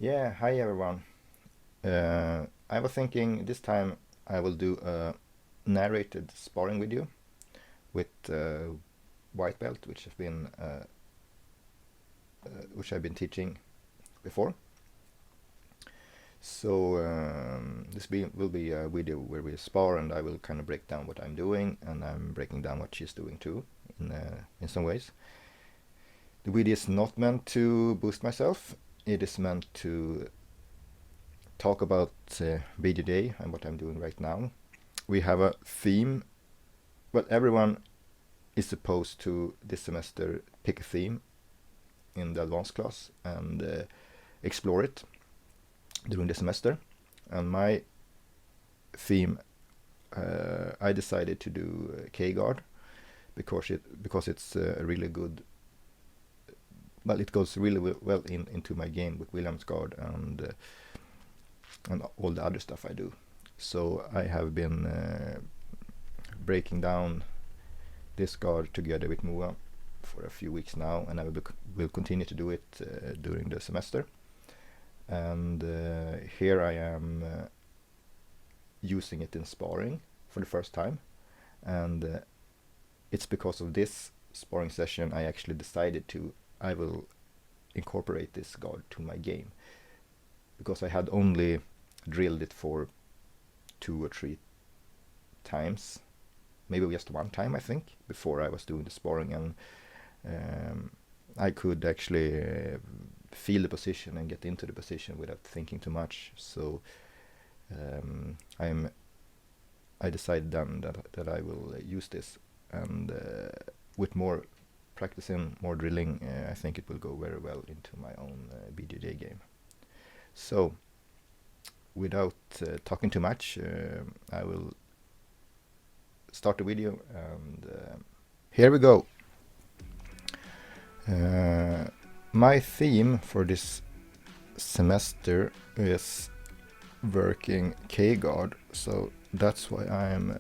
Yeah, hi everyone. I was thinking this time I will do a narrated sparring video with white belt, which I've been teaching before. So will be a video where we spar, and I will kind of break down what I'm doing, and I'm breaking down what she's doing too, in some ways. The video is not meant to boost myself. It is meant to talk about BJJ and what I'm doing right now. We have a theme. Well, everyone is supposed to this semester pick a theme in the advanced class and explore it during the semester. And my theme, I decided to do K-guard because it's a really good. Well, it goes really well into my game with Williams guard and all the other stuff I do. So I have been breaking down this guard together with Moa for a few weeks now, and I will continue to do it during the semester. And here I am using it in sparring for the first time, and it's because of this sparring session I actually decided I will incorporate this guard to my game, because I had only drilled it for 2 or 3 times, maybe just 1 time I think, before I was doing the sparring, and I could actually feel the position and get into the position without thinking too much. So I decided then that I will use this, and with more practicing, more drilling, I think it will go very well into my own BJJ game. So without talking too much, I will start the video, and here we go. My theme for this semester is working K-guard, so that's why I'm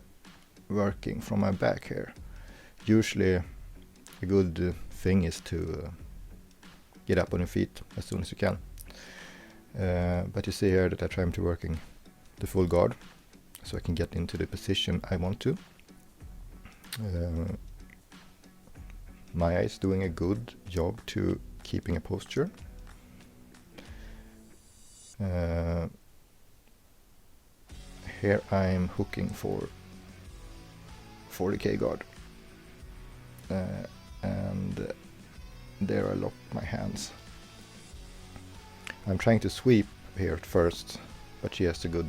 working from my back here. Usually a good thing is to get up on your feet as soon as you can. But you see here that I try to working the full guard so I can get into the position I want to. Maya is doing a good job to keeping a posture. Here I'm hooking for the K-guard, and there I lock my hands. I'm trying to sweep here at first, but she has a good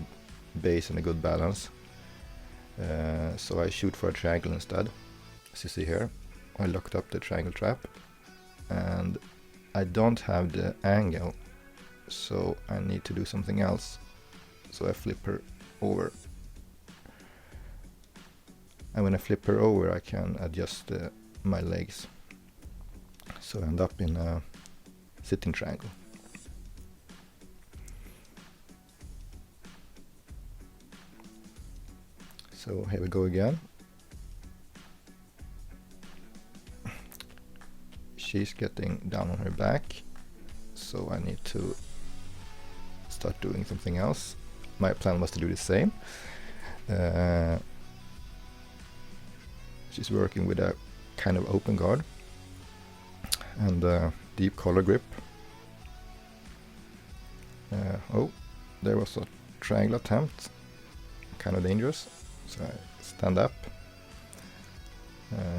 base and a good balance, so I shoot for a triangle instead. As you see here, I locked up the triangle trap, and I don't have the angle, so I need to do something else. So I flip her over, and when I flip her over I can adjust my legs, so I end up in a sitting triangle. So here we go again. She's getting down on her back, so I need to start doing something else. My plan was to do the same. She's working with a kind of open guard and a deep collar grip. Oh, there was a triangle attempt, kind of dangerous. So I stand up,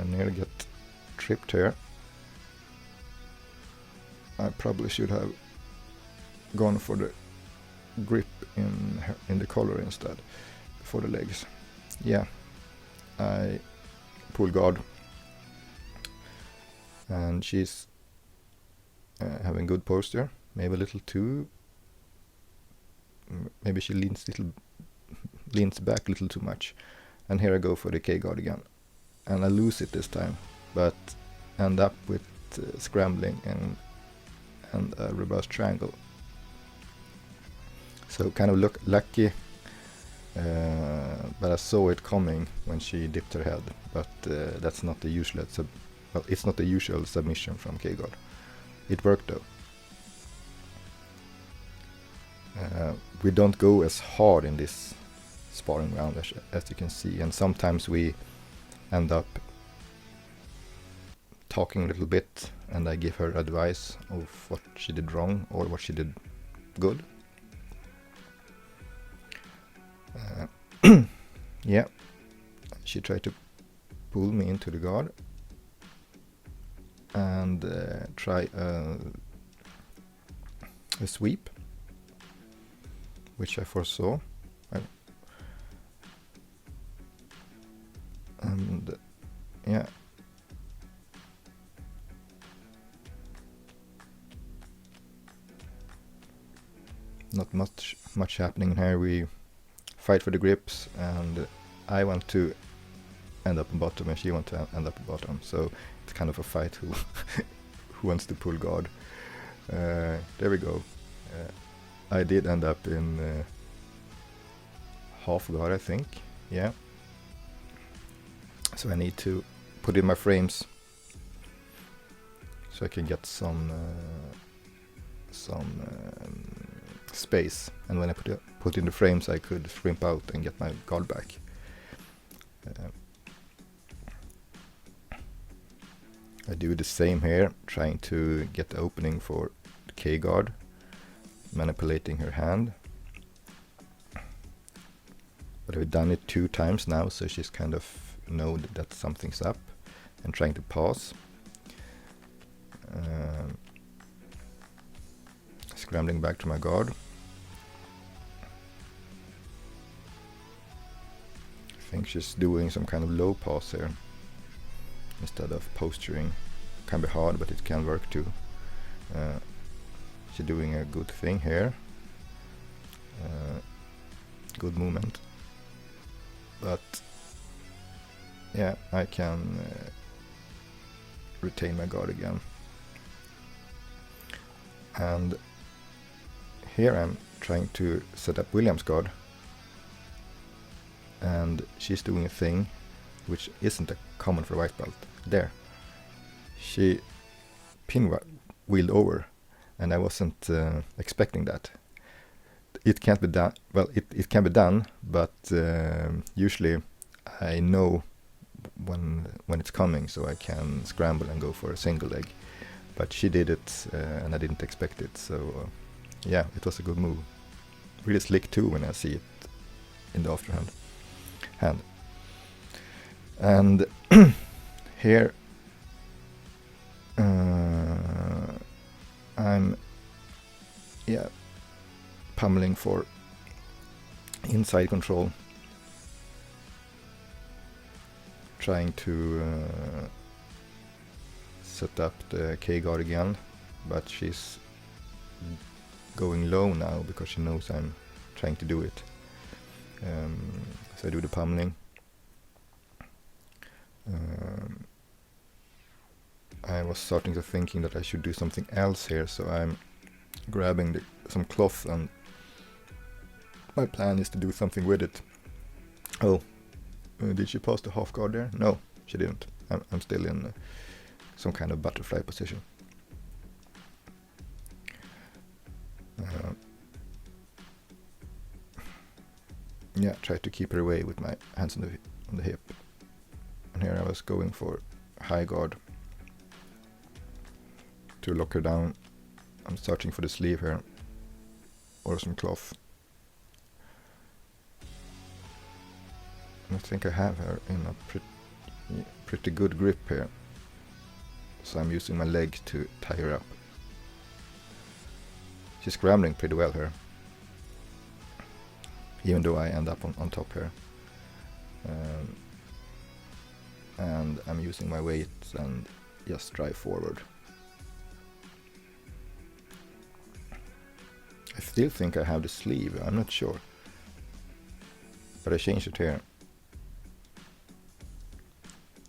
nearly get tripped here. I probably should have gone for the grip in the collar instead, before the legs. Yeah, I pull guard, and she's having good posture, maybe a little too. Maybe she leans back a little too much, and here I go for the K-guard again, and I lose it this time, but end up with scrambling and a reverse triangle. So kind of look lucky, but I saw it coming when she dipped her head, but that's not the usual. It's not the usual submission from K-guard. It worked though. We don't go as hard in this sparring round as you can see, and sometimes we end up talking a little bit and I give her advice of what she did wrong or what she did good. Yeah, she tried to pull me into the guard and try a sweep, which I foresaw. And yeah, not much happening here. We fight for the grips, and I want to end up on bottom, and she wants to end up on bottom. So it's kind of a fight who who wants to pull guard. There we go. I did end up in half guard, I think. Yeah. So I need to put in my frames so I can get some space. And when I put in the frames, I could shrimp out and get my guard back. I do the same here, trying to get the opening for the K guard, manipulating her hand. But I've done it 2 times now, so she's kind of know that something's up and trying to pause. Scrambling back to my guard. I think she's doing some kind of low pause here instead of posturing. Can be hard, but it can work too. She's doing a good thing here. Good movement. But yeah, I can retain my guard again. And here I'm trying to set up William's guard. And she's doing a thing which isn't a common for a white belt. There. She pinwheeled over, and I wasn't expecting that. It can't be done. Well, it can be done, but usually I know when it's coming, so I can scramble and go for a single leg. But she did it, and I didn't expect it. So yeah, it was a good move. Really slick too when I see it in the afterhand. And here I'm pummeling for inside control, trying to set up the K guard again, but she's going low now because she knows I'm trying to do it. So I do the pummeling. I was starting to thinking that I should do something else here, so I'm grabbing some cloth, and my plan is to do something with it. Oh, did she pass the half guard there? No, she didn't. I'm still in some kind of butterfly position. Yeah, try to keep her away with my hands on the hip. And here I was going for high guard to lock her down. I'm searching for the sleeve here or some cloth. I think I have her in a pretty good grip here. So I'm using my leg to tie her up. She's scrambling pretty well here, even though I end up on top here. And I'm using my weight and just drive forward. I still think I have the sleeve, I'm not sure. But I changed it here.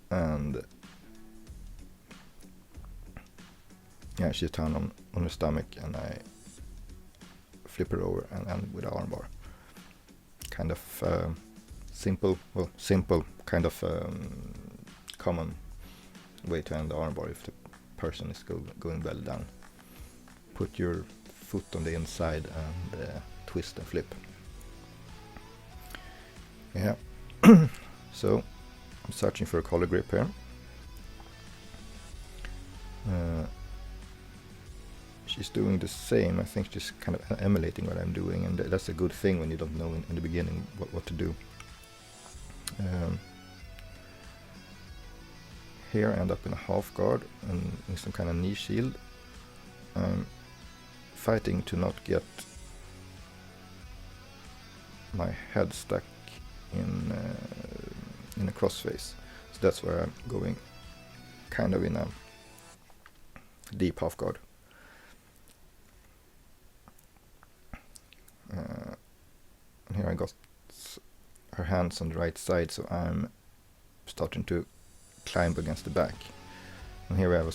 And yeah, she turned on her stomach, and I flip her over and end with the armbar. Kind of simple, kind of common way to end the armbar if the person is going well down. Put your foot on the inside and twist and flip. Yeah. So I'm searching for a collar grip here. She's doing the same. I think she's kind of emulating what I'm doing, and that's a good thing when you don't know in the beginning what to do. Here I end up in a half guard and in some kind of knee shield. I'm fighting to not get my head stuck in a crossface, so that's where I'm going kind of in a deep half guard. And here I got her hands on the right side, so I'm starting to climb against the back. And here we have a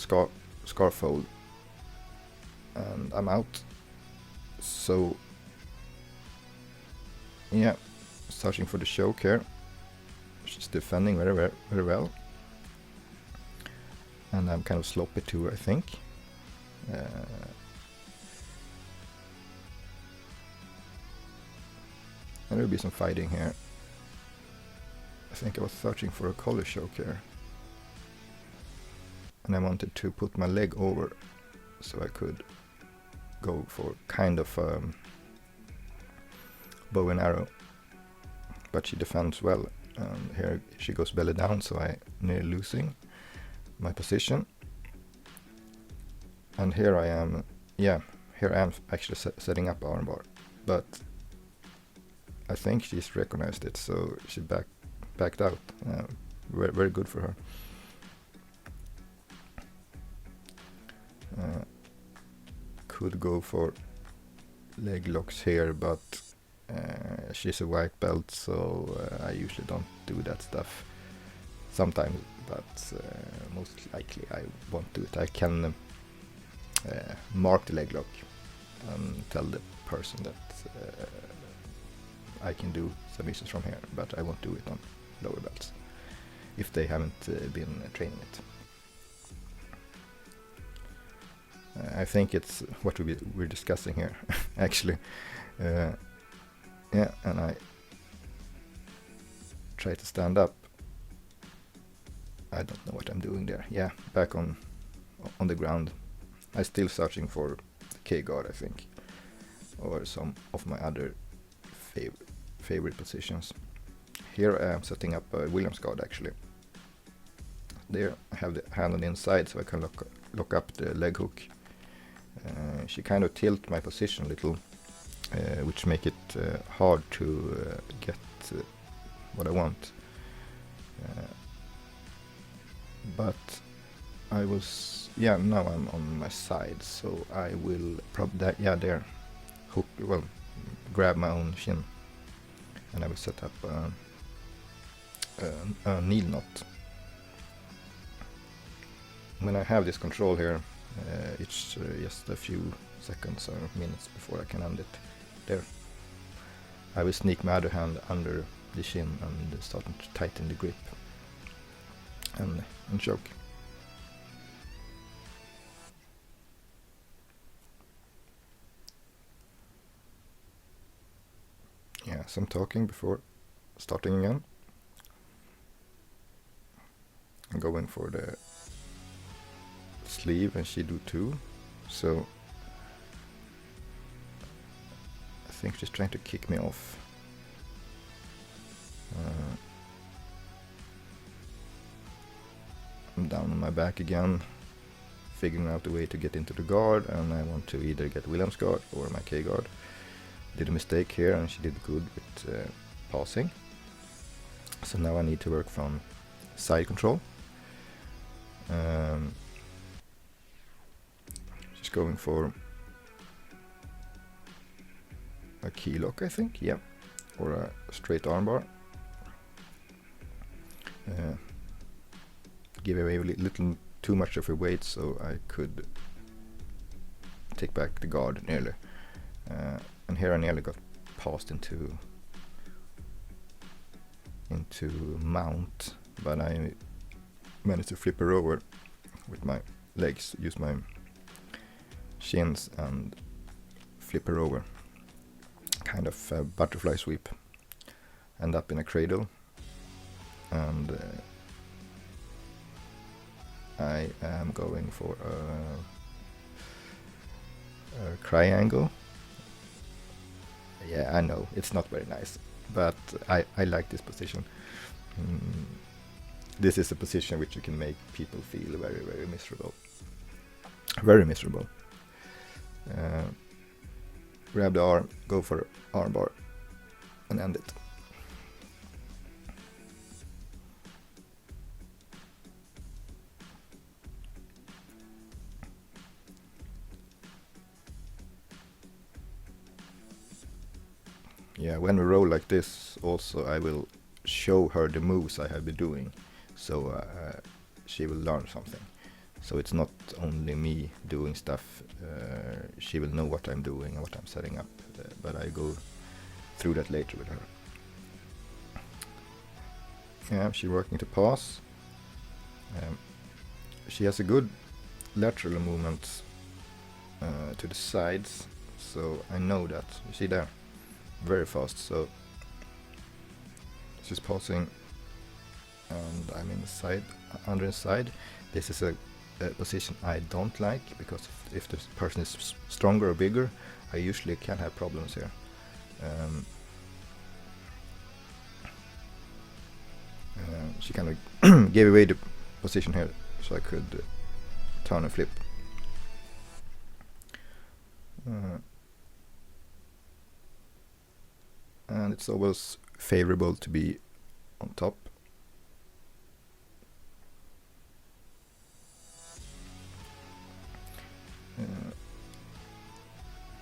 scarf hold, and I'm out. So yeah, searching for the choke here. She's defending very well, and I'm kind of sloppy too, I think. And there'll be some fighting here. I think I was searching for a collar choke here, and I wanted to put my leg over so I could go for kind of bow and arrow, but she defends well, and here she goes belly down, so I nearly losing my position. And here I am, here I am actually setting up armbar, but I think she's recognized it, so she backed out. Very good for her. Could go for leg locks here, but she's a white belt, so I usually don't do that stuff. Sometimes, but most likely I won't do it. I can mark the leg lock and tell the person that I can do submissions from here, but I won't do it on lower belts if they haven't been training it. I think it's what we're discussing here, actually. Yeah, and I try to stand up. I don't know what I'm doing there. Yeah, back on the ground. I'm still searching for the K-guard, I think, or some of my other favorite positions. Here I am setting up a Williams guard, actually. There I have the hand on the inside, so I can lock up the leg hook. She kind of tilt my position a little, which make it hard to get what I want. But I was, now I'm on my side, so I will there, hook, grab my own shin, and I will set up a knee knot. When I have this control here, it's just a few seconds or minutes before I can end it. There, I will sneak my other hand under the shin and start to tighten the grip and choke. Yeah, some talking before starting again. I'm going for the sleeve, and she do too, so I think she's trying to kick me off. I'm down on my back again, figuring out a way to get into the guard, and I want to either get Williams guard or my K guard. Did a mistake here, and she did good with passing, so now I need to work from side control. She's going for a key lock, I think, or a straight armbar. Give away a little too much of her weight, so I could take back the guard nearly. And here I nearly got passed into mount, but I managed to flip her over with my legs, use my shins and flip her over. kind of butterfly sweep, end up in a cradle, and I am going for a triangle. Yeah, I know, it's not very nice, but I like this position. This is a position which you can make people feel very, very miserable. Very miserable. Grab the arm, go for arm bar, and end it. Yeah, when we roll like this, also I will show her the moves I have been doing, so she will learn something. So it's not only me doing stuff, she will know what I'm doing and what I'm setting up, but I go through that later with her. Yeah, she's working to pass. She has a good lateral movement to the sides, so I know that. You see there? Very fast, so she's passing and I'm inside, under inside. This is a position I don't like, because if the person is stronger or bigger, I usually can have problems here. She kind of gave away the position here, so I could turn and flip. And it's always favorable to be on top.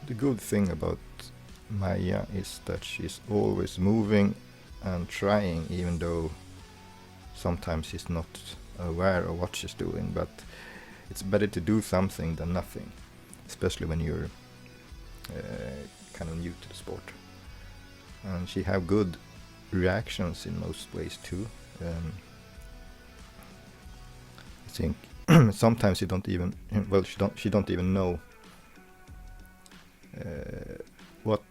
The good thing about Maya is that she's always moving and trying, even though sometimes she's not aware of what she's doing, but it's better to do something than nothing, especially when you're kind of new to the sport. And she have good reactions in most ways too. I think sometimes you don't even, well, she don't even know what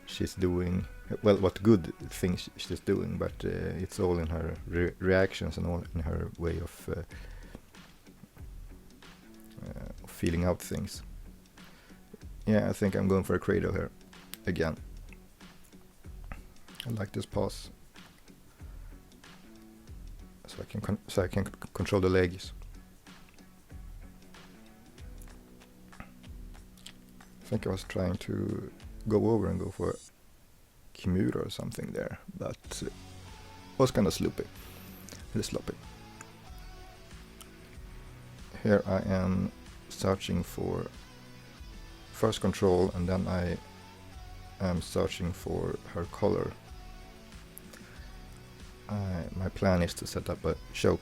she's doing, well, what good things she's doing, but it's all in her reactions and all in her way of feeling out things. Yeah, I think I'm going for a cradle here again. I like this pass, so I can control the legs. I think I was trying to go over and go for Kimura or something there, but it was kind of sloppy. Here I am searching for first control, and then I am searching for her collar. My plan is to set up a choke.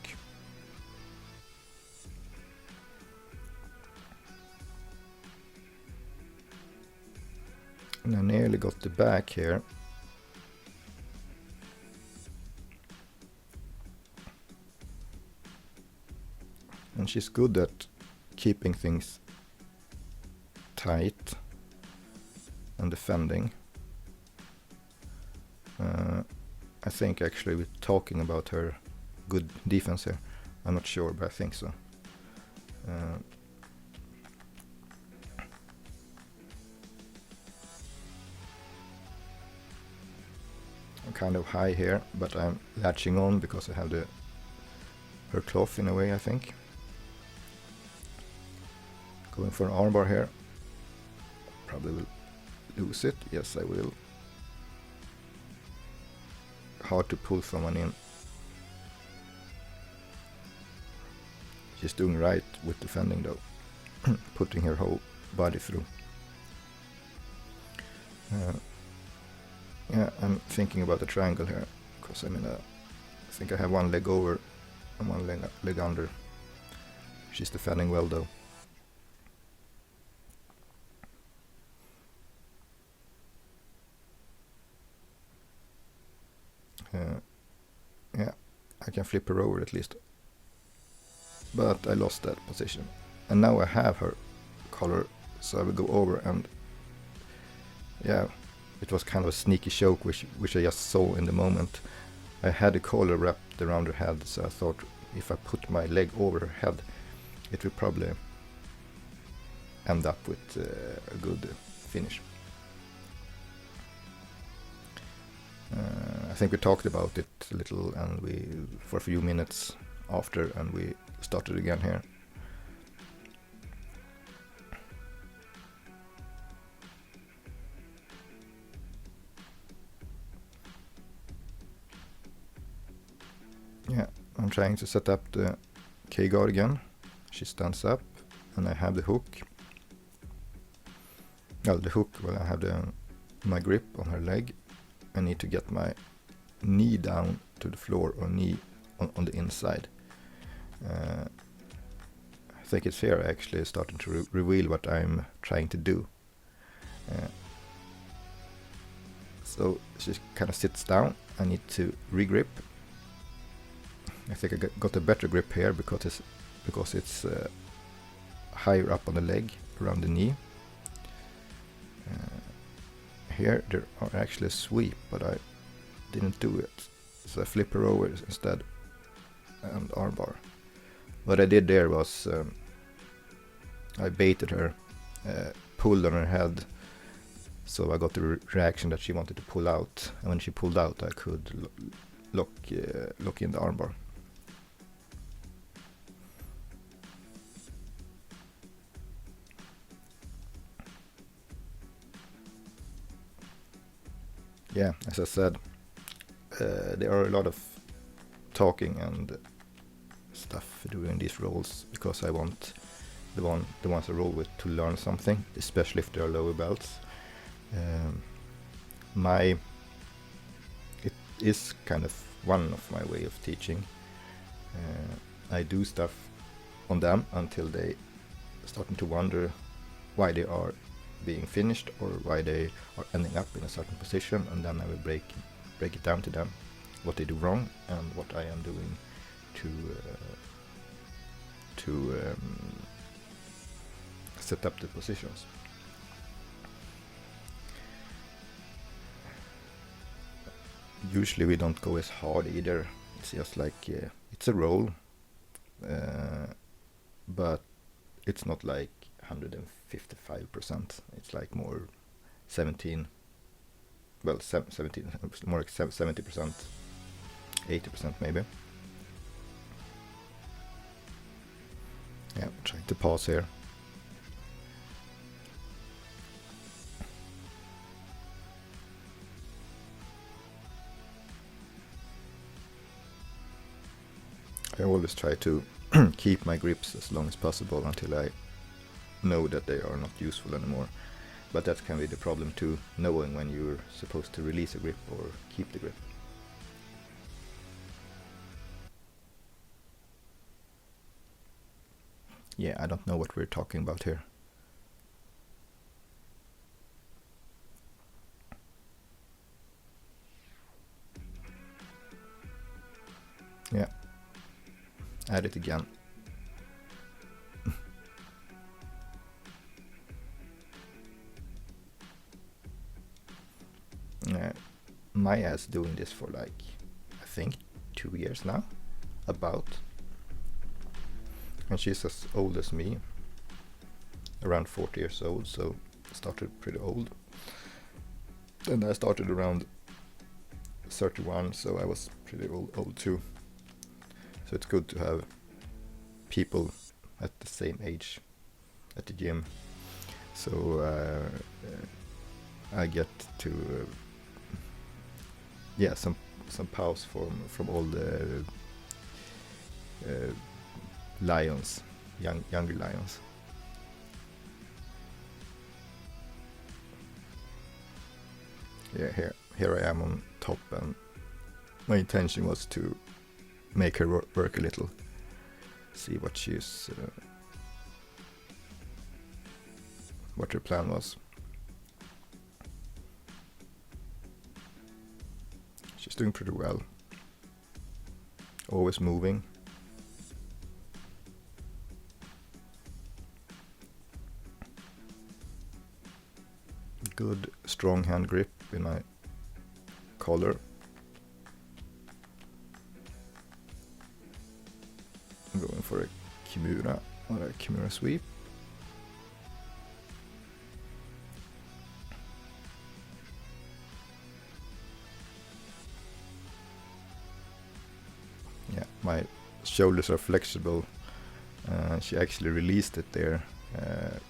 And I nearly got the back here. And she's good at keeping things tight and defending. I think actually we're talking about her good defense here. I'm not sure, but I think so. I'm kind of high here, but I'm latching on because I have her cloth in a way, I think. Going for an armbar here. Probably will lose it. Yes, I will. Hard to pull someone in. She's doing right with defending though, putting her whole body through. Yeah, I'm thinking about the triangle here, because I think I have one leg over and one leg under. She's defending well though. Yeah, I can flip her over at least. But I lost that position. And now I have her collar, so I will go over and, yeah, it was kind of a sneaky choke which I just saw in the moment. I had a collar wrapped around her head, so I thought if I put my leg over her head, it would probably end up with a good finish. I think we talked about it a little, and we for a few minutes after, and we started again here. Yeah, I'm trying to set up the K-guard again. She stands up, and I have the hook. Well, I have my grip on her leg. I need to get my knee down to the floor, or knee on the inside. I think it's here I actually started to reveal what I'm trying to do. So she kind of sits down. I need to regrip. I think I got a better grip here because it's higher up on the leg, around the knee. Here there are actually a sweep, but I didn't do it, so I flip her over instead and armbar. What I did there was I baited her, pulled on her head, so I got the reaction that she wanted to pull out, and when she pulled out I could lock in the armbar. Yeah, as I said, there are a lot of talking and stuff during these roles, because I want the ones I roll with to learn something, especially if they are lower belts. It is kind of one of my way of teaching. I do stuff on them until they starting to wonder why they are being finished, or why they are ending up in a certain position, and then I will break it down to them, what they do wrong and what I am doing to set up the positions. Usually we don't go as hard either. It's just like it's a roll, but it's not like 155%. It's like more 17. Well, 17, more like 70%, 80% maybe. Yeah, I'm trying to pause here. I always try to keep my grips as long as possible until I know that they are not useful anymore. But that can be the problem too, knowing when you're supposed to release a grip or keep the grip. Yeah, I don't know what we're talking about here. Yeah, add it again. Maya's doing this for like, I think 2 years now, about. And she's as old as me, around 40 years old, so started pretty old. And I started around 31, so I was pretty old too. So it's good to have people at the same age at the gym. So I get to some pause from all the lions, younger lions. Yeah, here I am on top, and my intention was to make her work a little, see what she's what her plan was. She's doing pretty well, always moving. good strong hand grip in my collar. I'm going for a kimura or a kimura sweep. Yeah, my shoulders are flexible. She actually released it there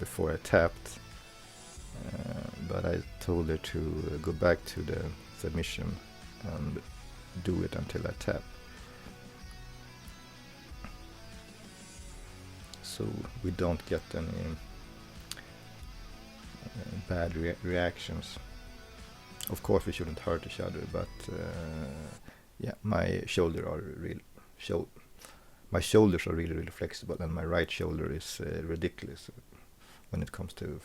before I tapped, but I told her to go back to the submission and do it until I tap. So we don't get any bad reactions. Of course we shouldn't hurt each other, but yeah, my shoulders are really flexible, and my right shoulder is ridiculous when it comes to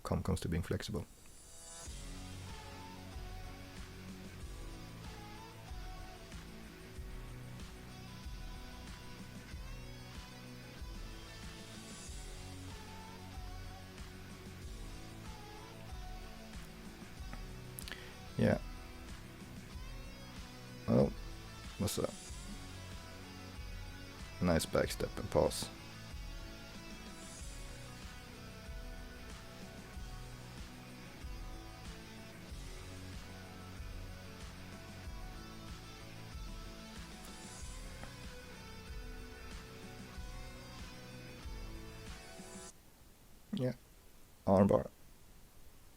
comes to being flexible. Yeah. Well, what's up? Nice backstep and pass. Yeah, armbar.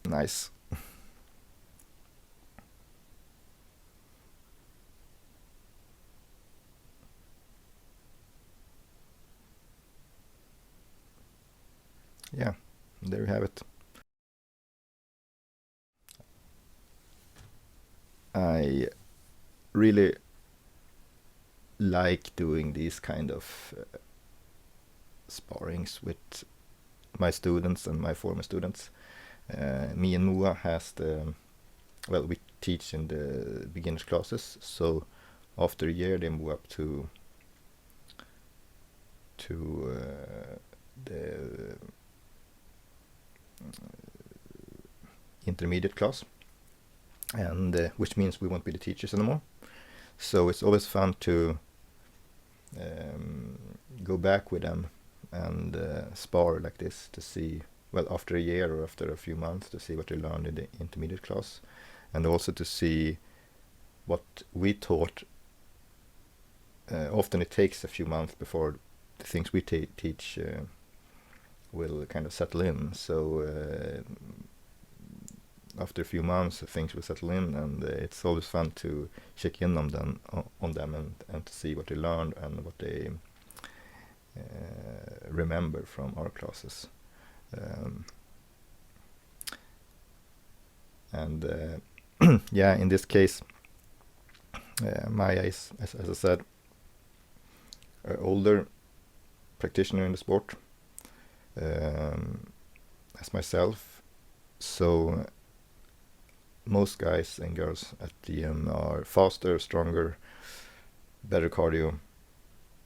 Nice. Yeah, there you have it. I really like doing these kind of sparrings with my students and my former students. Me and Moa has we teach in the beginners classes, so after a year they move up to the intermediate class, and which means we won't be the teachers anymore. So it's always fun to go back with them and spar like this to see, well, after a year or after a few months, to see what they learned in the intermediate class, and also to see what we taught. Often it takes a few months before the things we teach will kind of settle in. So after a few months, things will settle in, and it's always fun to check in on them and to see what they learned and what they remember from our classes. And yeah, in this case, Maya is, as I said, an older practitioner in the sport as myself. So most guys and girls at DM are faster, stronger, better cardio,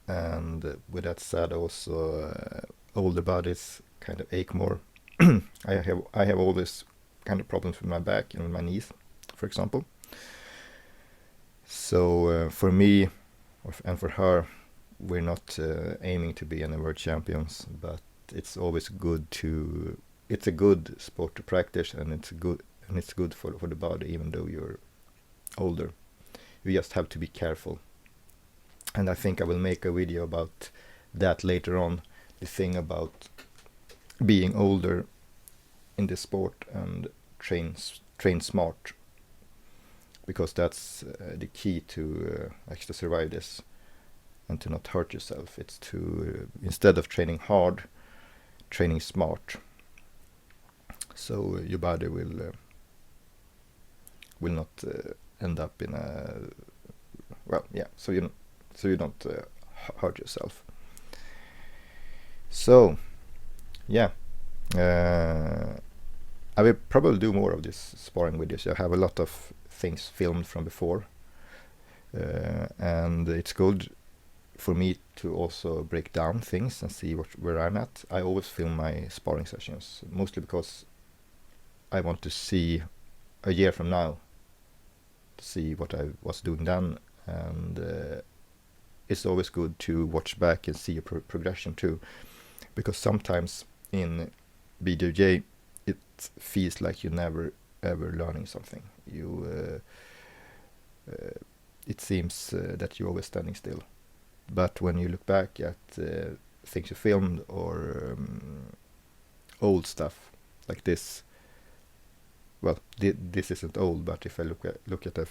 and with that said, also older bodies kind of ache more. I have all this kind of problems with my back and with my knees, for example. So for me and for her, we're not aiming to be any world champions, but it's always good to. It's a good sport to practice, and it's good for the body, even though you're older. You just have to be careful. And I think I will make a video about that later on. The thing about being older in this sport and train smart, because that's the key to actually survive this and to not hurt yourself. It's to instead of training hard, training smart. So your body will not end up in a so you don't hurt yourself. So yeah, I will probably do more of this sparring videos. I have a lot of things filmed from before, and it's good for me to also break down things and see where I'm at. I always film my sparring sessions, mostly because I want to see a year from now, to see what I was doing then, and it's always good to watch back and see a progression too, because sometimes in BJJ it feels like you never ever learning something. It seems that you're always standing still. But when you look back at things you filmed or old stuff like this, well, this isn't old, but if I look at a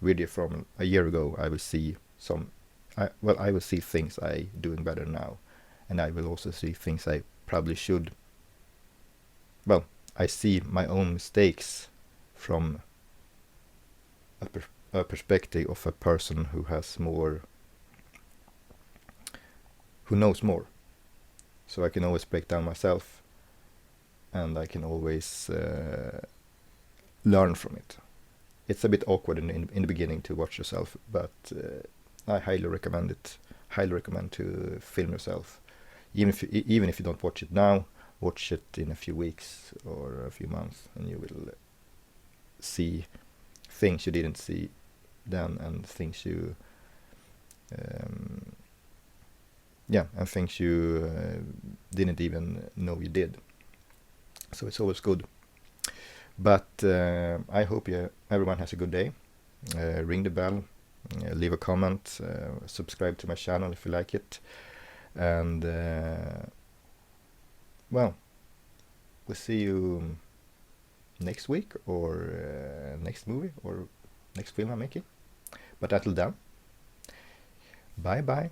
video from a year ago, I will see I will see things I doing better now, and I will also see things I probably should. Well, I see my own mistakes from a perspective of a person who has more, who knows more. So I can always break down myself, and I can always learn from it. It's a bit awkward in the beginning to watch yourself, but I highly recommend it. Highly recommend to film yourself, even if you don't watch it now. Watch it in a few weeks or a few months, and you will see things you didn't see then, and things you and things you didn't even know you did. So it's always good. But I hope everyone has a good day. Ring the bell, leave a comment, subscribe to my channel if you like it, and well, we'll see you next week, or next movie, or next film I'm making. But until then, bye bye.